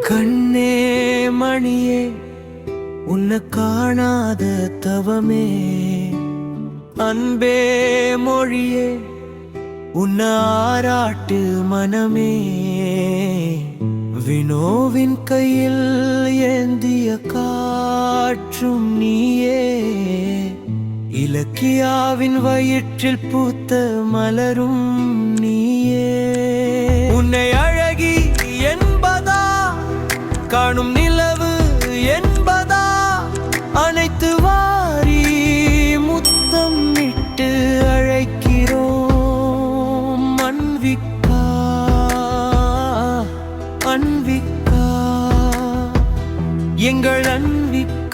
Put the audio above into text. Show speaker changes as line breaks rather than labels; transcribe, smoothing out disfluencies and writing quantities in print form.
கண்ணே மணியே உன்னை காணாத தவமே, அன்பே மொழியே உன்னை ஆராட்டு மனமே. வினோவின் கையில் ஏந்திய காற்றும் நீயே, இலக்கியாவின் வயிற்றில் பூத்த மலரும் நீயே. உன்னை அழகி என்பதா, காணும் நிலவு என்பதா, அனைத்து வாரி முத்தம் இட்டு அழைக்கிறோம். அன்விகா அன்விகா எங்கள் அன்விகா.